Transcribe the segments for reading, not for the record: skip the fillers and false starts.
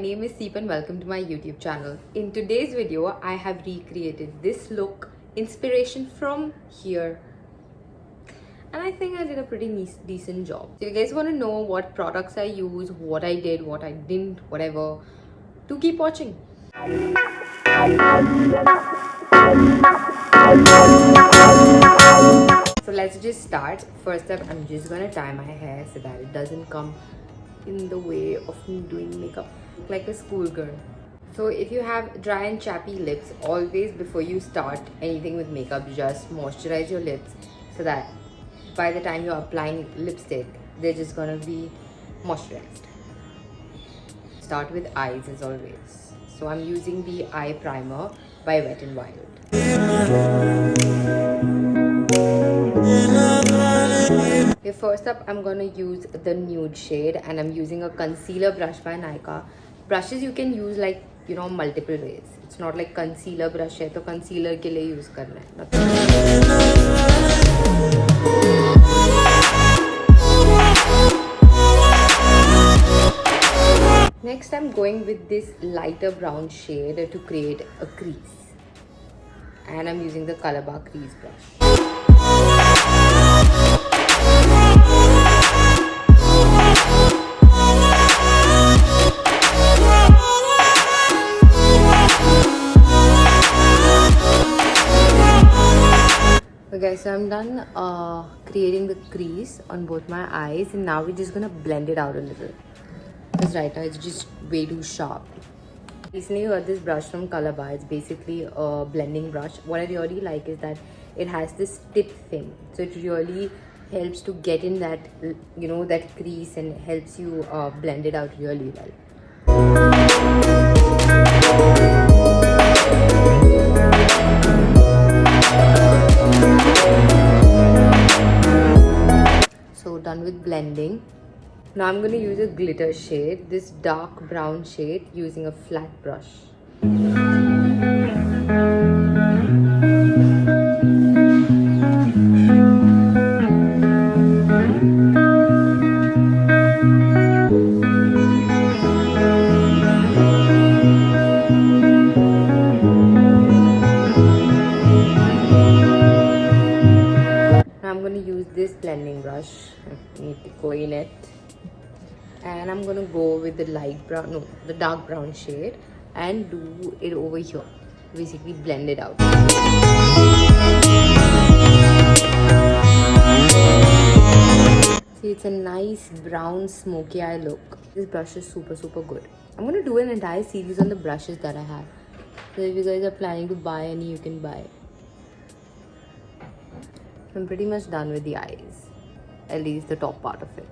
name is Seep and welcome to my YouTube channel. In today's video, I have recreated this look, inspiration from here. And I think I did a pretty decent job. So if you guys want to know what products I use, what I did, what I didn't, whatever, do keep watching. So let's just start. First up, I'm just gonna tie my hair so that it doesn't come in the way of me doing makeup like a schoolgirl. So if you have dry and chappy lips, always before you start anything with makeup, just moisturize your lips so that by the time you're applying lipstick, they're just gonna be moisturized. Start with eyes as always. So I'm using the eye primer by Wet n Wild. Okay, first up, I'm gonna use the nude shade and I'm using a concealer brush by Nykaa. Brushes you can use like, multiple ways. It's not like concealer brush hai to concealer ke liye use karna hai. Next, I'm going with this lighter brown shade to create a crease. And I'm using the Color Bar crease brush. Okay, so I'm done creating the crease on both my eyes, and now we're just gonna blend it out a little. Because right now it's just way too sharp. Recently got this brush from Color Bar. It's basically a blending brush. What I really like is that it has this tip thing, so it really helps to get in that that crease and helps you blend it out really well. So done with blending. Now I'm going to use a glitter shade, this dark brown shade, using a flat brush. Now I'm going to use this blending brush. I need to clean it. And I'm gonna go with the the dark brown shade and do it over here. Basically blend it out. See, it's a nice brown smoky eye look. This brush is super good. I'm gonna do an entire series on the brushes that I have. So if you guys are planning to buy any, you can buy. I'm pretty much done with the eyes. At least the top part of it.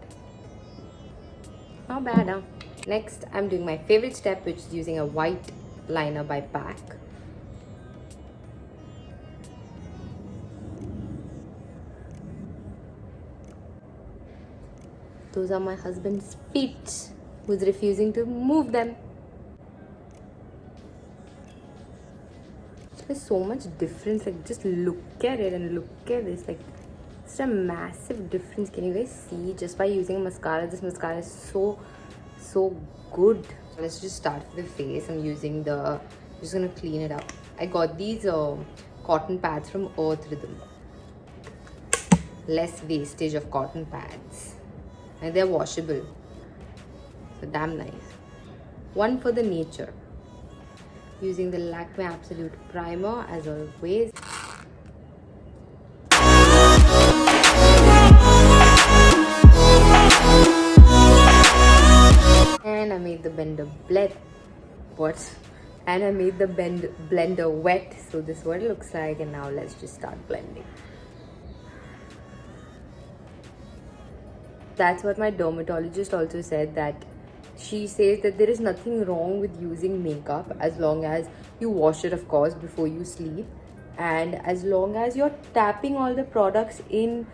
Not bad, huh? Next, I'm doing my favorite step, which is using a white liner by PAC. Those are my husband's feet, who's refusing to move them. There's so much difference, like just look at it and look at this, like it's a massive difference. Can you guys see? Just by using mascara, this mascara is so good. Let's just start with the face. I'm using just gonna clean it up. I got these cotton pads from Earth Rhythm. Less wastage of cotton pads, and they're washable, so damn nice. One for the nature. Using the Lakme Absolute Primer as always. And I made the blender wet, so this is what it looks like. And now let's just start blending. That's what my dermatologist also said, that she says that there is nothing wrong with using makeup as long as you wash it, of course, before you sleep, and as long as you're tapping all the products in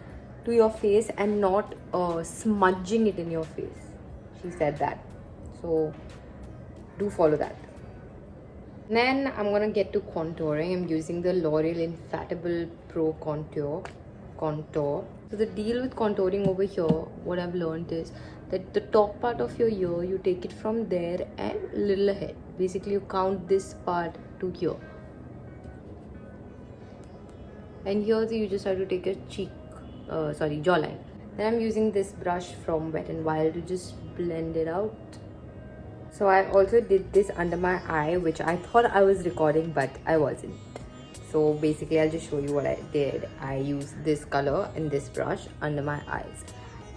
to your face and not smudging it in your face. She said that. So do follow that. Then I'm gonna get to contouring. I'm using the L'Oreal Infallible Pro Contour. So the deal with contouring over here, what I've learned is that the top part of your ear, you take it from there and little ahead. Basically, you count this part to here. And here you just have to take a jawline. Then I'm using this brush from Wet n Wild to just blend it out. So I also did this under my eye, which I thought I was recording, but I wasn't. So basically, I'll just show you what I did. I used this color and this brush under my eyes,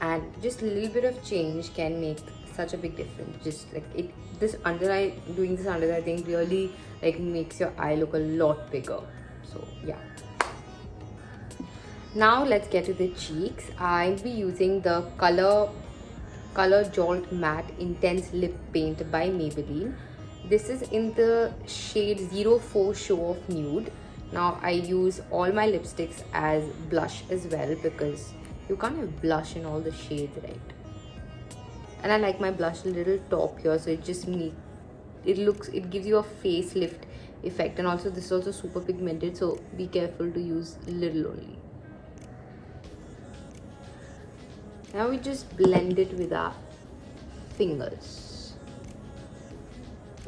and just a little bit of change can make such a big difference. Just like it, doing this under eye thing really like makes your eye look a lot bigger. So yeah. Now let's get to the cheeks. I'll be using the Color Jolt Matte Intense Lip Paint by Maybelline. This is in the shade 04 Show Off Nude. Now I use all my lipsticks as blush as well, because you can't have blush in all the shades, right? And I like my blush a little top here, so it gives you a facelift effect. And also this is also super pigmented, so be careful to use little only. Now we just blend it with our fingers.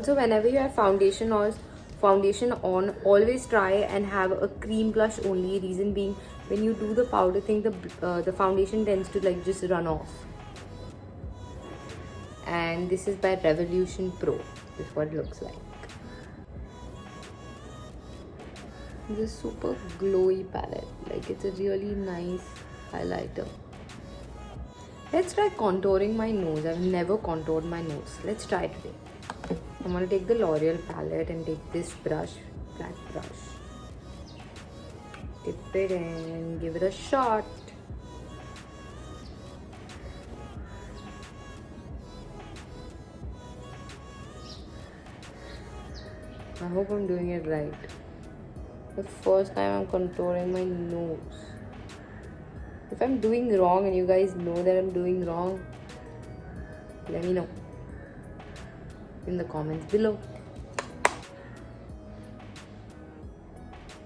So whenever you have foundation on, always try and have a cream blush only. Reason being, when you do the powder thing, the foundation tends to like just run off. And this is by Revolution Pro. This is what it looks like. This is super glowy palette. Like, it's a really nice highlighter. Let's try contouring my nose. I've never contoured my nose. Let's try today. I'm gonna take the L'Oreal palette and take this brush, black brush. Dip it in, give it a shot. I hope I'm doing it right. The first time I'm contouring my nose. If I'm doing wrong and you guys know that I'm doing wrong, let me know in the comments below.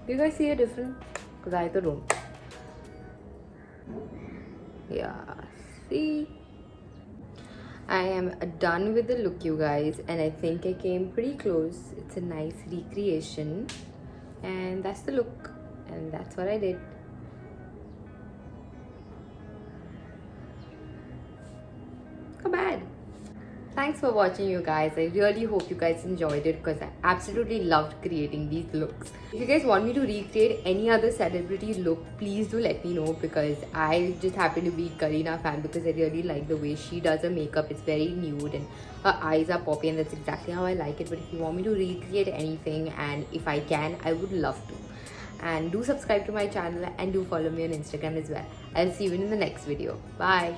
Do you guys see a difference? Because I don't. Yeah, see? I am done with the look, you guys, and I think I came pretty close. It's a nice recreation, and that's the look, and that's what I did. Not bad. Thanks for watching, you guys. I really hope you guys enjoyed it, because I absolutely loved creating these looks. If you guys want me to recreate any other celebrity look, please do let me know, because I just happen to be Kareena fan, because I really like the way she does her makeup. It's very nude and her eyes are poppy, and that's exactly how I like it. But if you want me to recreate anything, and if I can, I would love to. And do subscribe to my channel and do follow me on Instagram as well. I'll see you in the next video. Bye.